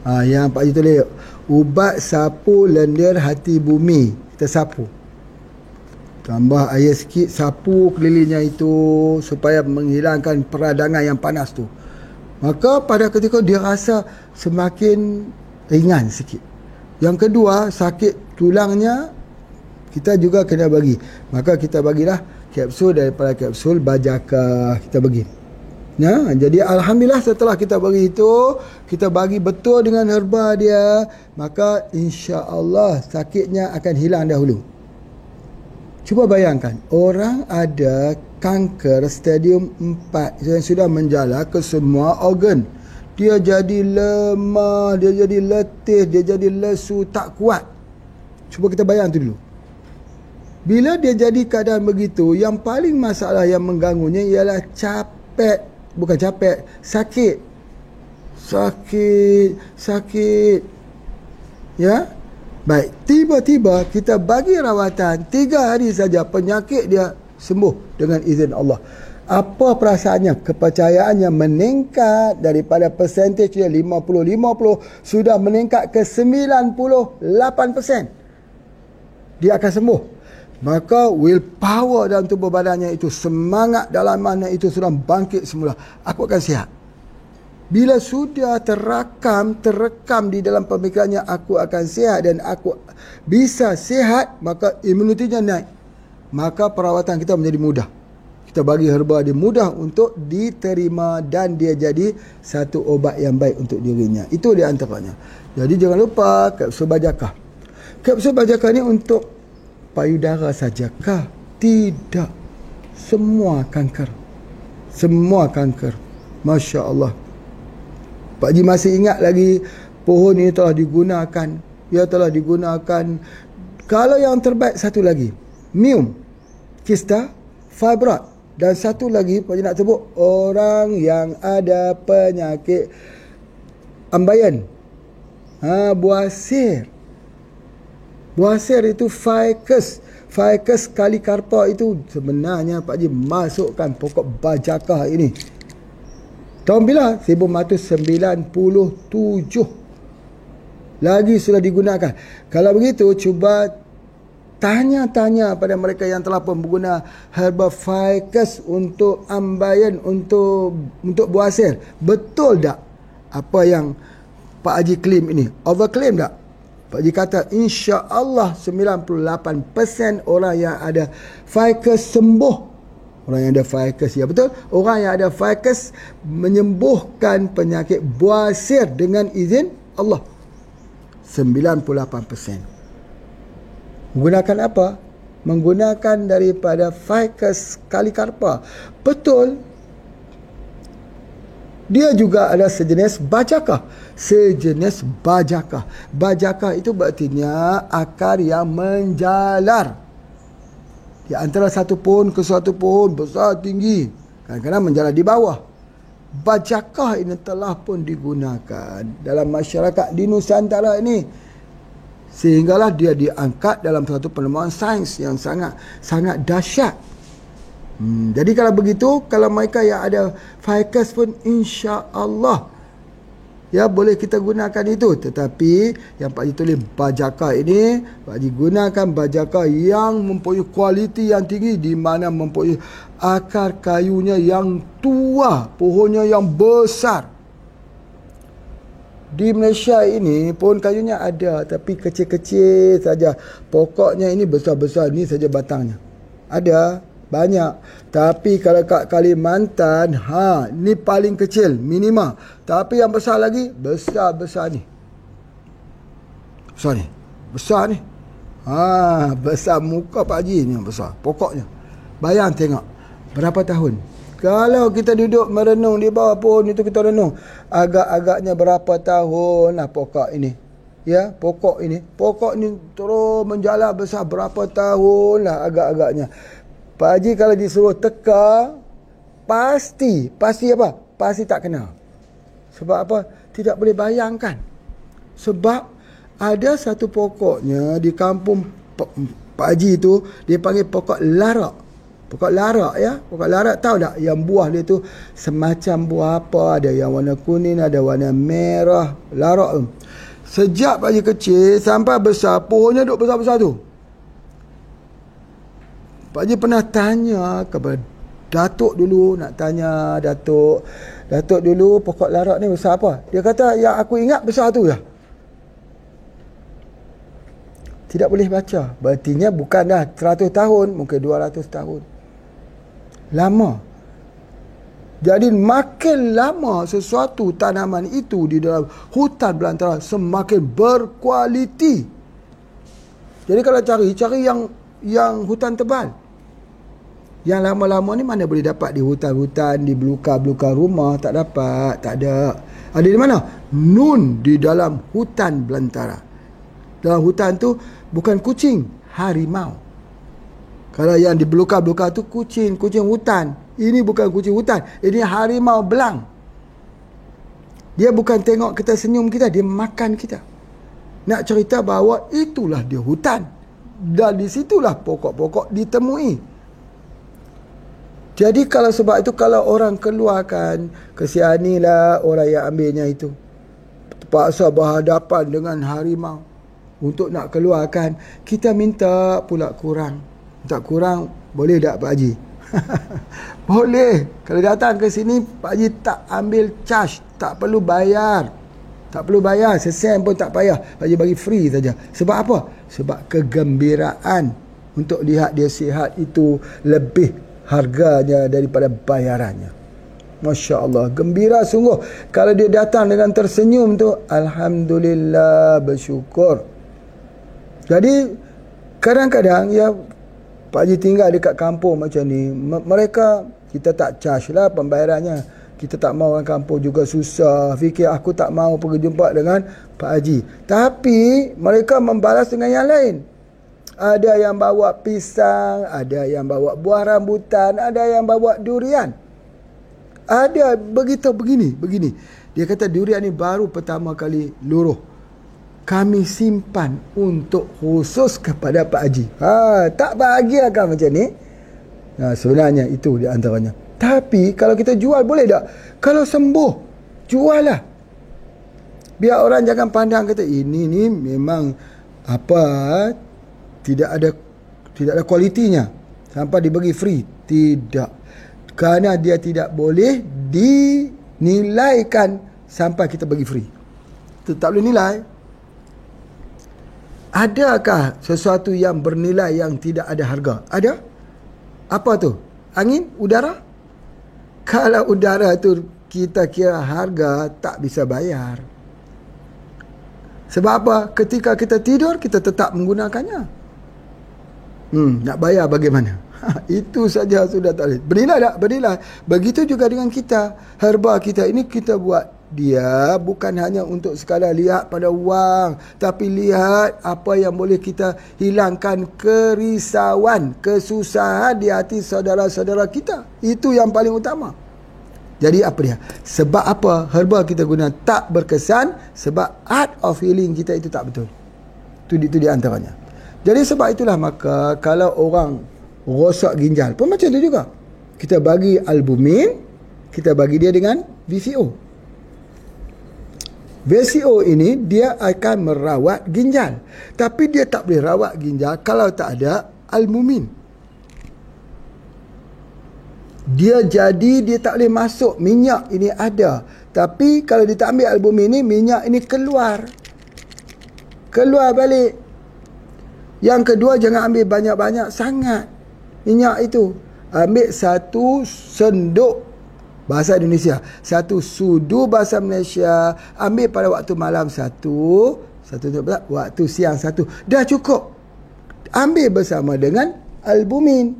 Yang Pak Haji tulis, ubat sapu lendir hati bumi. Kita sapu. Tambah air sikit, sapu kelilingnya itu supaya menghilangkan peradangan yang panas tu. Maka pada ketika dia rasa semakin ringan sikit. Yang kedua, sakit tulangnya kita juga kena bagi. Maka kita bagilah kapsul daripada kapsul Bajaka kita bagi. Ya, jadi alhamdulillah setelah kita bagi itu, kita bagi betul dengan herba dia, maka insya-Allah sakitnya akan hilang dahulu. Cuba bayangkan, orang ada kanker stadium 4 yang sudah menjala ke semua organ. Dia jadi lemah, dia jadi letih, dia jadi lesu, tak kuat. Cuba kita bayang tu dulu. Bila dia jadi keadaan begitu, yang paling masalah yang mengganggunya ialah capek. Bukan capek, sakit. Sakit. Ya? Baik, tiba-tiba kita bagi rawatan 3 hari saja, penyakit dia sembuh dengan izin Allah. Apa perasaannya? Kepercayaannya meningkat daripada persentage dia 50-50 sudah meningkat ke 98%. Dia akan sembuh. Maka willpower dalam tubuh badannya itu, semangat dalamannya itu sudah bangkit semula. Aku akan sihat. Bila sudah terekam di dalam pemikirannya aku akan sihat dan aku bisa sihat, maka imunitinya naik. Maka perawatan kita menjadi mudah. Kita bagi herba dia mudah untuk diterima dan dia jadi satu obat yang baik untuk dirinya. Itu di antaranya. Jadi jangan lupa kapsul Bajaka. Kapsul Bajaka ni untuk payudara sajakah? Tidak. Semua kanker. Masya Allah. Pak Haji masih ingat lagi pohon ini telah digunakan. Ia telah digunakan. Kalau yang terbaik satu lagi, Mium, Kista, Fibroid. Dan satu lagi Pak Haji nak sebut, orang yang ada penyakit ambayan. Buasir. Buasir itu Ficus calicarpa itu sebenarnya Pak Haji masukkan pokok Bajaka ini. Tahun bila? 1997 lagi sudah digunakan. Kalau begitu, cuba tanya-tanya pada mereka yang telah pun berguna herba Ficus untuk ambayan, untuk buasir. Betul tak apa yang Pak Haji claim ini? Overclaim tak? Pak Haji kata insya-Allah 98% orang yang ada Ficus sembuh. Orang yang ada Ficus, ya betul. Orang yang ada Ficus menyembuhkan penyakit buasir dengan izin Allah. 98%. Menggunakan apa? Menggunakan daripada Ficus calicarpa. Betul. Dia juga ada sejenis Bajaka. Bajaka itu berartinya akar yang menjalar. Di antara satu pohon ke satu pohon, besar tinggi, kadang-kadang menjalar di bawah. Bajaka ini telah pun digunakan dalam masyarakat di Nusantara ini, sehinggalah dia diangkat dalam satu penemuan sains yang sangat dahsyat. Jadi kalau begitu, kalau mereka yang ada Ficus pun insya-Allah ya boleh kita gunakan itu. Tetapi yang Pak Haji tulis Bajaka ini, Pak Haji gunakan Bajaka yang mempunyai kualiti yang tinggi, di mana mempunyai akar kayunya yang tua, pohonnya yang besar. Di Malaysia ini pohon kayunya ada, tapi kecil-kecil saja. Pokoknya ini besar-besar, ni saja batangnya. Ada banyak. Tapi kalau kat Kalimantan, ni paling kecil, minima. Tapi yang besar lagi, besar-besar ni. Besar ni. Besar muka Pak Haji ni yang besar. Pokoknya. Bayang tengok. Berapa tahun? Kalau kita duduk merenung di bawah pohon itu, kita renung. Agak-agaknya berapa tahun lah pokok ini. Ya, pokok ini. Pokok ni terus menjalar besar berapa tahun lah agak-agaknya. Pak Haji kalau disuruh teka, pasti apa? Pasti tak kenal. Sebab apa? Tidak boleh bayangkan. Sebab ada satu pokoknya di kampung Pak Haji itu, dia panggil pokok larak. Pokok larak ya. Pokok larak tahu tak yang buah dia tu semacam buah apa, ada yang warna kuning, ada warna merah, larak tu. Sejak Pak Haji kecil sampai besar, pohonnya duk besar-besar tu. Pak Haji pernah tanya kepada Datuk dulu, nak tanya Datuk dulu pokok larak ni besar apa? Dia kata yang aku ingat besar tu lah. Tidak boleh baca. Berartinya bukan dah 100 tahun, mungkin 200 tahun. Lama. Jadi makin lama sesuatu tanaman itu di dalam hutan belantara semakin berkualiti. Jadi kalau cari yang hutan tebal. Yang lama-lama ni mana boleh dapat di hutan-hutan, di belukar-belukar rumah, tak dapat, tak ada. Ada di mana? Nun di dalam hutan belantara. Dalam hutan tu bukan kucing, harimau. Kalau yang di belukar-belukar tu kucing hutan. Ini bukan kucing hutan, ini harimau belang. Dia bukan tengok kita senyum kita, dia makan kita. Nak cerita bahawa itulah dia hutan. Dan di situlah pokok-pokok ditemui. Jadi kalau sebab itu kalau orang keluarkan, kesianilah orang yang ambilnya itu. Terpaksa berhadapan dengan harimau untuk nak keluarkan, kita minta pula kurang. Minta kurang, boleh tak Pak Haji? Boleh. Kalau datang ke sini, Pak Haji tak ambil charge, tak perlu bayar. Tak perlu bayar, sesen pun tak payah. Pak Haji bagi free saja. Sebab apa? Sebab kegembiraan untuk lihat dia sihat itu lebih harganya daripada bayarannya. Masya Allah, gembira sungguh. Kalau dia datang dengan tersenyum tu, alhamdulillah, bersyukur. Jadi kadang-kadang ya Pak Haji tinggal dekat kampung macam ni, mereka kita tak charge lah pembayarannya. Kita tak mahu orang kampung juga susah. Fikir aku tak mahu pergi jumpa dengan Pak Haji. Tapi mereka membalas dengan yang lain. Ada yang bawa pisang, ada yang bawa buah rambutan, ada yang bawa durian. Ada begitu begini. Dia kata durian ni baru pertama kali luruh. Kami simpan untuk khusus kepada Pak Haji. Tak bahagia kan macam ni? Sebenarnya itu di antaranya. Tapi kalau kita jual boleh tak? Kalau sembuh, jual lah. Biar orang jangan pandang kata ini ni memang tidak ada kualitinya sampai dibagi free. Tidak. Kerana dia tidak boleh dinilaikan sampai kita bagi free. Itu tak boleh nilai. Adakah sesuatu yang bernilai yang tidak ada harga? Ada? Apa tu? Angin? Udara? Kalau udara tu kita kira harga, tak bisa bayar. Sebab apa? Ketika kita tidur, kita tetap menggunakannya. Nak bayar bagaimana? Itu saja sudah tak boleh. Bernilai tak? Bernilai. Begitu juga dengan kita. Herba kita ini kita buat dia bukan hanya untuk sekadar lihat pada wang, tapi lihat apa yang boleh kita hilangkan kerisauan, kesusahan di hati saudara-saudara kita. Itu yang paling utama. Jadi apa dia? Sebab apa herba kita guna tak berkesan? Sebab art of healing kita itu tak betul. Itu di antaranya. Jadi sebab itulah maka kalau orang rosak ginjal pun macam tu juga. Kita bagi albumin, kita bagi dia dengan VCO. VCO ini dia akan merawat ginjal. Tapi dia tak boleh rawat ginjal kalau tak ada albumin. Dia tak boleh masuk. Minyak ini ada. Tapi kalau dia tak ambil albumin ini, minyak ini keluar balik. Yang kedua, jangan ambil banyak-banyak sangat minyak itu. Ambil 1 sendok bahasa Indonesia, 1 sudu bahasa Malaysia. Ambil pada waktu malam 1, waktu siang 1. Dah cukup. Ambil bersama dengan albumin,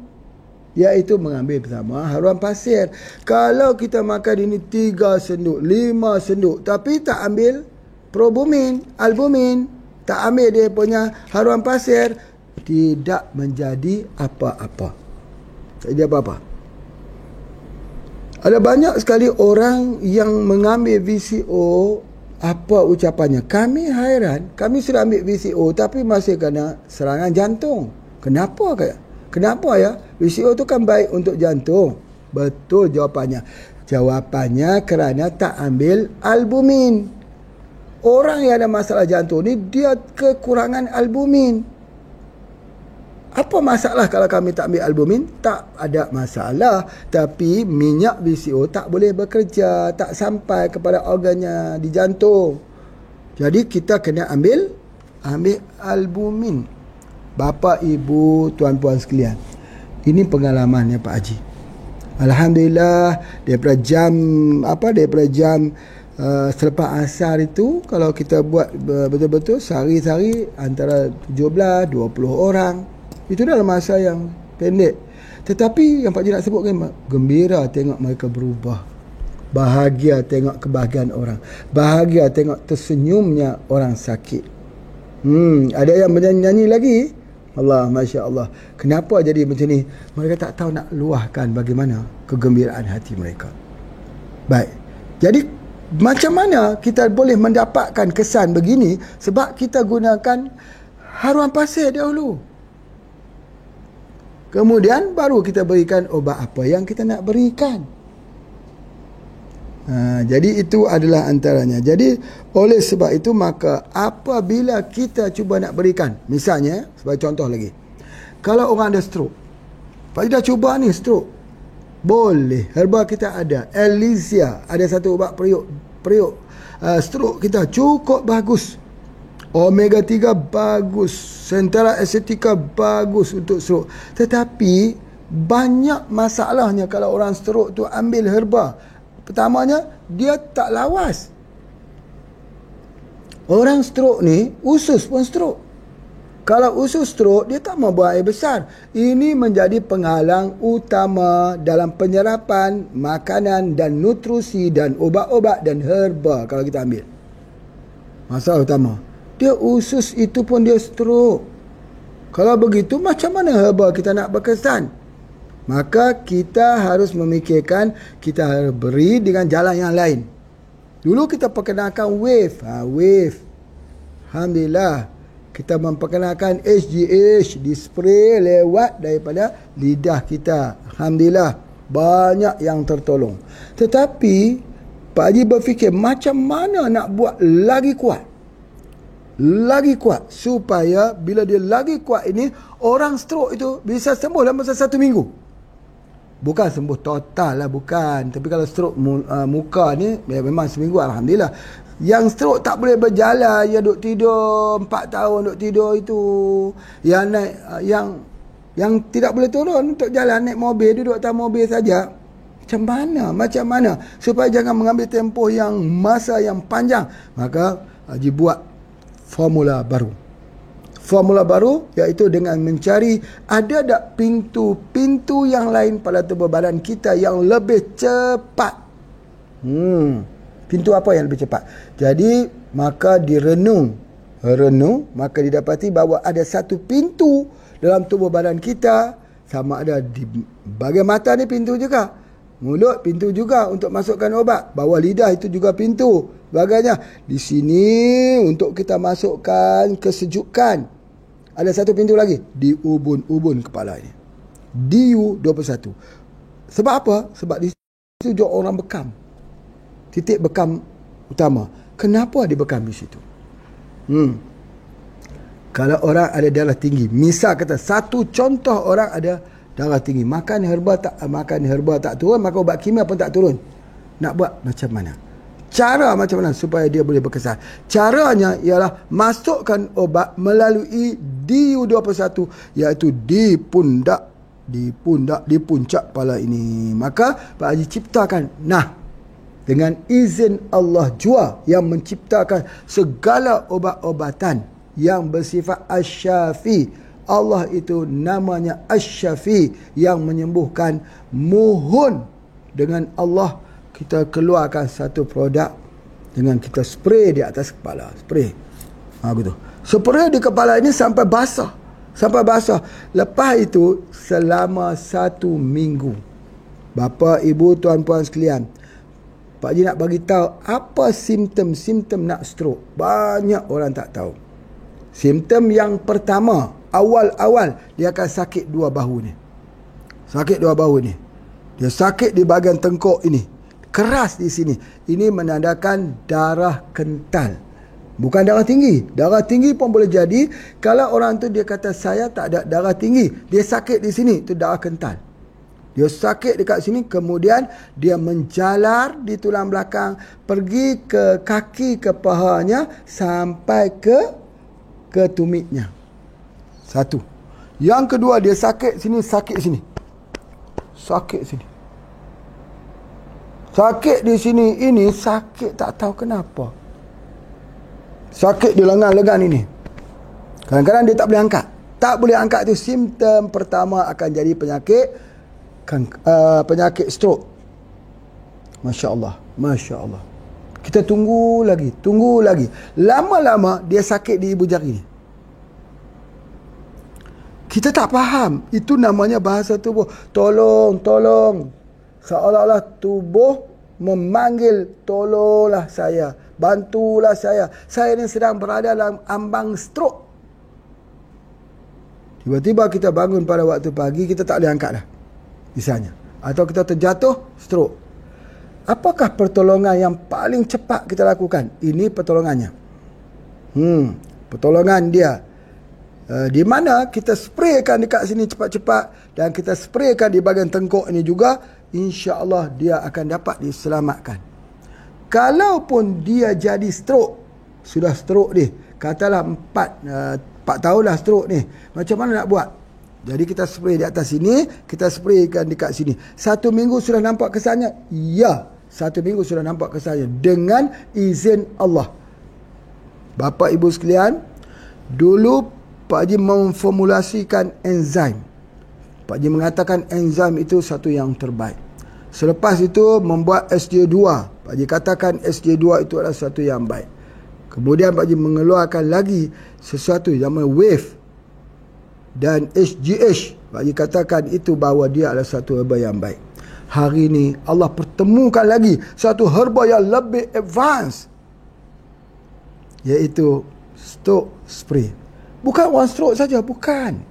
iaitu mengambil bersama haruan pasir. Kalau kita makan ini 3 senduk, 5 senduk, tapi tak ambil albumin, tak ambil dia punya haruan pasir, tidak menjadi apa-apa. Tak jadi apa-apa. Ada banyak sekali orang yang mengambil VCO. Apa ucapannya? Kami hairan. Kami sudah ambil VCO tapi masih kena serangan jantung. Kenapa? Kenapa ya? VCO tu kan baik untuk jantung. Betul jawapannya. Jawapannya kerana tak ambil albumin. Orang yang ada masalah jantung ni dia kekurangan albumin. Apa masalah kalau kami tak ambil albumin? Tak ada masalah. Tapi minyak VCO tak boleh bekerja, tak sampai kepada organnya di jantung. Jadi kita kena ambil albumin. Bapa, ibu, tuan-puan sekalian, ini pengalamannya Pak Haji. Alhamdulillah, daripada jam selepas asar itu, kalau kita buat betul-betul sehari-hari antara 17-20 orang, itu dalam masa yang pendek. Tetapi yang Pak Haji nak sebut kan, gembira tengok mereka berubah, bahagia tengok kebahagiaan orang, bahagia tengok tersenyumnya orang sakit. Ada yang menyanyi lagi. Allah, Masya Allah. Kenapa jadi macam ni? Mereka tak tahu nak luahkan bagaimana kegembiraan hati mereka. Baik. Jadi macam mana kita boleh mendapatkan kesan begini? Sebab kita gunakan haruan pasir dahulu. Kemudian baru kita berikan obat apa yang kita nak berikan. Jadi itu adalah antaranya. Jadi oleh sebab itu maka apabila kita cuba nak berikan, misalnya sebagai contoh lagi, kalau orang ada stroke, Pak dah cuba ni stroke, boleh, herba kita ada Elysia, ada satu ubat periuk stroke kita cukup bagus, omega 3 bagus, Centella Asiatica bagus untuk stroke. Tetapi banyak masalahnya kalau orang stroke tu ambil herba. Pertamanya, dia tak lawas. Orang stroke ni, usus pun stroke. Kalau usus stroke, dia tak mau buang air besar. Ini menjadi penghalang utama dalam penyerapan makanan dan nutrisi dan obat-obat dan herba kalau kita ambil. Masalah utama. Dia usus itu pun dia stroke. Kalau begitu, macam mana herba kita nak berkesan? Maka kita harus memikirkan, kita harus beri dengan jalan yang lain. Dulu kita perkenalkan wave. Wave. Alhamdulillah. Kita memperkenalkan HGH, dispray lewat daripada lidah kita. Alhamdulillah. Banyak yang tertolong. Tetapi, Pak Haji berfikir macam mana nak buat lagi kuat. Lagi kuat. Supaya bila dia lagi kuat ini, orang stroke itu bisa sembuh dalam masa 1 minggu. Bukan sembuh total lah, bukan. Tapi kalau stroke muka ni, memang seminggu, Alhamdulillah. Yang stroke tak boleh berjalan, dia duduk tidur 4 tahun duduk tidur itu. Yang naik, yang tidak boleh turun untuk jalan, naik mobil, duduk atas mobil saja. Macam mana? Supaya jangan mengambil tempoh yang masa yang panjang. Maka Haji buat formula baru. Formula baru iaitu dengan mencari ada tak pintu-pintu yang lain pada tubuh badan kita yang lebih cepat. Pintu apa yang lebih cepat? Jadi maka direnung, maka didapati bahawa ada satu pintu dalam tubuh badan kita, sama ada di bahagian mata ni pintu juga, mulut pintu juga untuk masukkan obat, bawah lidah itu juga pintu, sebagainya. Di sini untuk kita masukkan kesejukan. Ada satu pintu lagi di ubun-ubun kepala ini. DU21. Sebab apa? Sebab di situ juga orang bekam. Titik bekam utama. Kenapa dia bekam di situ? Kalau orang ada darah tinggi, misal kata satu contoh orang ada darah tinggi, makan herba tak turun, maka ubat kimia pun tak turun. Nak buat macam mana? Cara macam mana supaya dia boleh berkesan? Caranya ialah masukkan obat melalui DU21, iaitu di pundak, di puncak kepala ini. Maka Pak Haji ciptakan, dengan izin Allah jua yang menciptakan segala obat-obatan yang bersifat asy-syafi. Allah itu namanya asy-syafi, yang menyembuhkan. Mohon dengan Allah kita keluarkan satu produk dengan kita spray di atas kepala. Spray. Begitu. Spray di kepala ini sampai basah. Lepas itu selama 1 minggu. Bapa, ibu, tuan-puan sekalian, Pak Haji nak bagi tahu apa simptom-simptom nak stroke. Banyak orang tak tahu. Simptom yang pertama awal-awal dia akan sakit dua bahu ni. Sakit dua bahu ni. Dia sakit di bahagian tengkuk ini. Keras di sini. Ini menandakan darah kental. Bukan darah tinggi. Darah tinggi pun boleh jadi. Kalau orang tu dia kata saya tak ada darah tinggi. Dia sakit di sini. Itu darah kental. Dia sakit dekat sini. Kemudian dia menjalar di tulang belakang. Pergi ke kaki ke pahanya. Sampai ke tumitnya. Satu. Yang kedua dia sakit sini. Sakit sini. Sakit sini. Sakit di sini. Ini sakit tak tahu kenapa. Sakit di lengan-lengan ini. Kadang-kadang dia tak boleh angkat. Tak boleh angkat tu simptom pertama akan jadi penyakit stroke. Masya Allah. Masya Allah. Kita tunggu lagi. Tunggu lagi. Lama-lama dia sakit di ibu jari ni. Kita tak faham. Itu namanya bahasa tubuh. Tolong, tolong. Seolah-olah tubuh memanggil, tolonglah saya. Bantulah saya. Saya ni sedang berada dalam ambang stroke. Tiba-tiba kita bangun pada waktu pagi, kita tak boleh angkat dah. Misalnya. Atau kita terjatuh, stroke. Apakah pertolongan yang paling cepat kita lakukan? Ini pertolongannya. Pertolongan dia. Di mana kita spraykan dekat sini cepat-cepat. Dan kita spraykan di bahagian tengkuk ini juga. InsyaAllah dia akan dapat diselamatkan. Kalaupun dia jadi stroke, sudah stroke ni, katalah 4 tahun lah stroke ni, macam mana nak buat? Jadi kita spray di atas sini, kita spraykan dekat sini. 1 minggu sudah nampak kesannya? Ya, 1 minggu sudah nampak kesannya dengan izin Allah. Bapa ibu sekalian, dulu Pak Haji memformulasikan enzim. Pak Haji mengatakan enzim itu satu yang terbaik. Selepas itu membuat SJ2. Pak Haji katakan SJ2 itu adalah sesuatu yang baik. Kemudian Pak Haji mengeluarkan lagi sesuatu yang namanya WAVE dan HGH. Pak Haji katakan itu bahawa dia adalah satu herba yang baik. Hari ini Allah pertemukan lagi satu herba yang lebih advance, iaitu stroke spray. Bukan one stroke saja, bukan.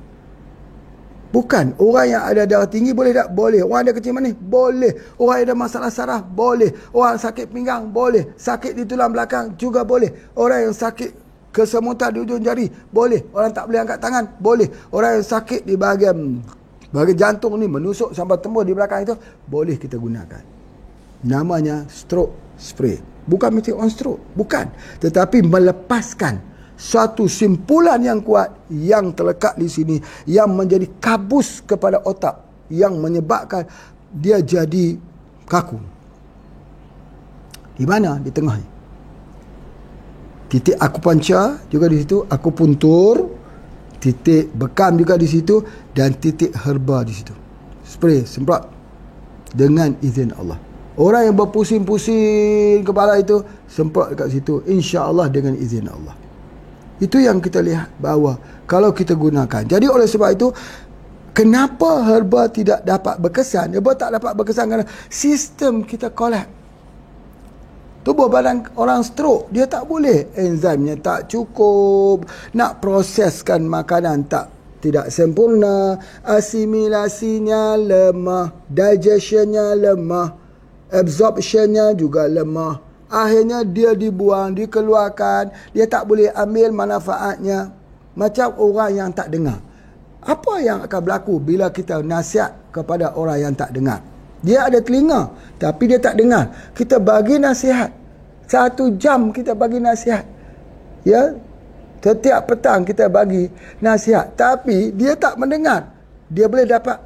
Bukan. Orang yang ada darah tinggi boleh tak? Boleh. Orang ada kecil manis? Boleh. Orang yang ada masalah saraf? Boleh. Orang sakit pinggang? Boleh. Sakit di tulang belakang? Juga boleh. Orang yang sakit kesemutan di ujung jari? Boleh. Orang tak boleh angkat tangan? Boleh. Orang yang sakit di bahagian jantung ni, menusuk sampai tembus di belakang itu? Boleh kita gunakan. Namanya stroke spray. Bukan mesti on stroke. Bukan. Tetapi melepaskan satu simpulan yang kuat yang terlekat di sini, yang menjadi kabus kepada otak, yang menyebabkan dia jadi kaku. Di mana? Di tengah ni. Titik akupuntur juga di situ, akupuntur, titik bekam juga di situ, dan titik herba di situ. Spray, semprot dengan izin Allah. Orang yang berpusing-pusing kepala itu, semprot dekat situ, insya-Allah dengan izin Allah. Itu yang kita lihat bahawa kalau kita gunakan. Jadi oleh sebab itu, kenapa herba tidak dapat berkesan? Herba tak dapat berkesan kerana sistem kita kolap. Tubuh badan orang stroke, dia tak boleh. Enzimnya tak cukup. Nak proseskan makanan tidak sempurna. Asimilasinya lemah. Digestionnya lemah. Absorptionnya juga lemah. Akhirnya dia dibuang, dikeluarkan. Dia tak boleh ambil manfaatnya. Macam orang yang tak dengar. Apa yang akan berlaku bila kita nasihat kepada orang yang tak dengar? Dia ada telinga, tapi dia tak dengar. Kita bagi nasihat. 1 jam kita bagi nasihat. Ya, setiap petang kita bagi nasihat. Tapi dia tak mendengar. Dia boleh dapat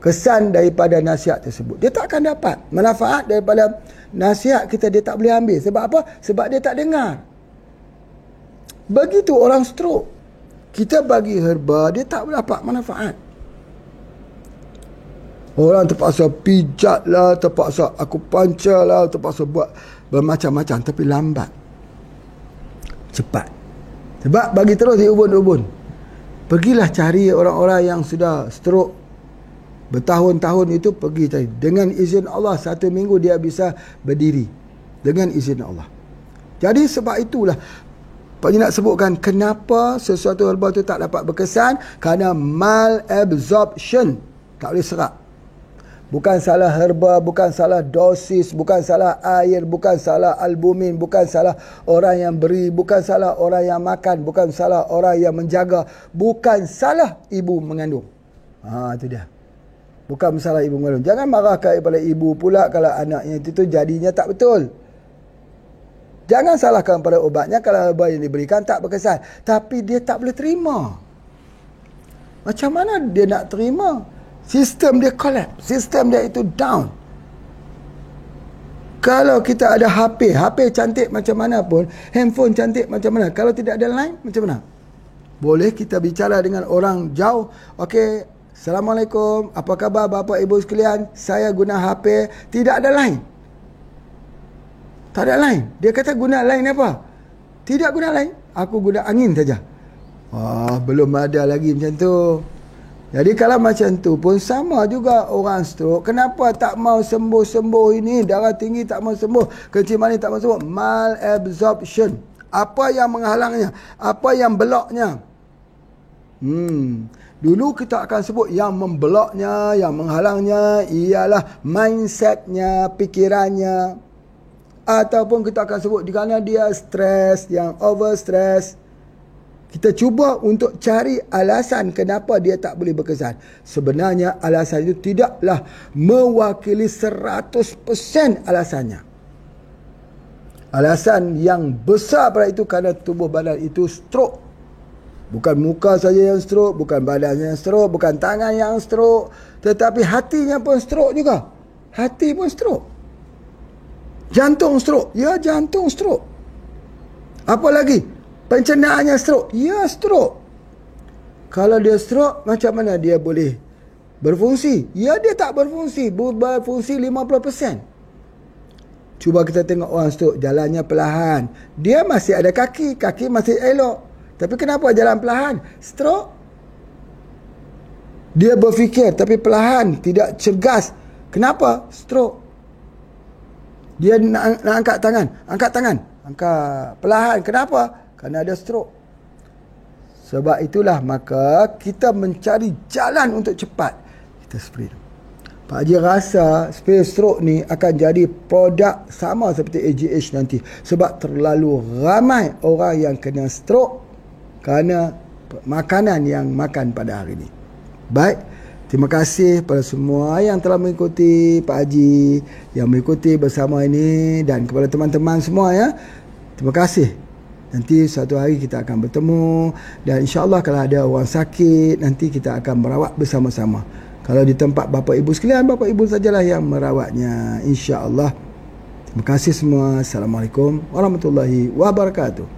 kesan daripada nasihat tersebut. Dia tak akan dapat manfaat daripada nasihat kita. Dia tak boleh ambil. Sebab apa? Sebab dia tak dengar. Begitu orang stroke. Kita bagi herba, dia tak dapat manfaat. Orang terpaksa pijat lah, terpaksa akupuntur lah, terpaksa buat bermacam-macam, tapi lambat. Cepat. Sebab bagi terus di ubun-ubun. Pergilah cari orang-orang yang sudah stroke bertahun-tahun itu, pergi cari. Dengan izin Allah, 1 minggu dia bisa berdiri. Dengan izin Allah. Jadi sebab itulah Pak Haji nak sebutkan kenapa sesuatu herba tu tak dapat berkesan, kerana malabsorption, tak boleh serap. Bukan salah herba, bukan salah dosis, bukan salah air, bukan salah albumin, bukan salah orang yang beri, bukan salah orang yang makan, bukan salah orang yang menjaga, bukan salah ibu mengandung. Itu dia. Bukan masalah ibu mengandung. Jangan marahkan kepada ibu pula kalau anaknya itu jadinya tak betul. Jangan salahkan pada obatnya kalau obat yang diberikan tak berkesan. Tapi dia tak boleh terima. Macam mana dia nak terima? Sistem dia collapse. Sistem dia itu down. Kalau kita ada HP cantik macam mana pun, handphone cantik macam mana, kalau tidak ada line, macam mana? Boleh kita bicara dengan orang jauh. Okey, Assalamualaikum, apa khabar bapa ibu sekalian? Saya guna HP, tidak ada line. Tak ada line. Dia kata guna line apa? Tidak guna line. Aku guna angin saja. Belum ada lagi macam tu. Jadi kalau macam tu pun sama juga orang stroke. Kenapa tak mau sembuh-sembuh ini? Darah tinggi tak mau sembuh. Kencing manis tak mau sembuh. Malabsorption. Apa yang menghalangnya? Apa yang beloknya? Dulu kita akan sebut yang membeloknya, yang menghalangnya ialah mindsetnya, pikirannya. Ataupun kita akan sebut kerana dia stres, yang over stress. Kita cuba untuk cari alasan kenapa dia tak boleh berkesan. Sebenarnya alasan itu tidaklah mewakili 100% alasannya. Alasan yang besar pada itu kerana tubuh badan itu stroke. Bukan muka saja yang stroke, bukan badan yang stroke, bukan tangan yang stroke, tetapi hatinya pun stroke juga. Hati pun stroke. Jantung stroke. Ya, jantung stroke. Apa lagi? Pencernaannya stroke. Ya, stroke. Kalau dia stroke, macam mana dia boleh berfungsi? Ya, dia tak berfungsi. Berfungsi 50%. Cuba kita tengok orang stroke. Jalannya perlahan. Dia masih ada kaki. Kaki masih elok. Tapi kenapa jalan perlahan? Stroke. Dia berfikir tapi perlahan. Tidak cergas. Kenapa? Stroke. Dia nak angkat tangan. Angkat tangan. Angkat perlahan. Kenapa? Kerana ada stroke. Sebab itulah maka kita mencari jalan untuk cepat. Kita sprint. Pak Haji rasa spray stroke ni akan jadi produk sama seperti AGH nanti. Sebab terlalu ramai orang yang kena stroke kerana makanan yang makan pada hari ini. Baik. Terima kasih kepada semua yang telah mengikuti Pak Haji, yang mengikuti bersama ini, dan kepada teman-teman semua ya. Terima kasih. Nanti suatu hari kita akan bertemu, dan insya-Allah kalau ada orang sakit nanti kita akan merawat bersama-sama. Kalau di tempat bapa ibu sekalian, bapa ibu sajalah yang merawatnya, insya-Allah. Terima kasih semua. Assalamualaikum warahmatullahi wabarakatuh.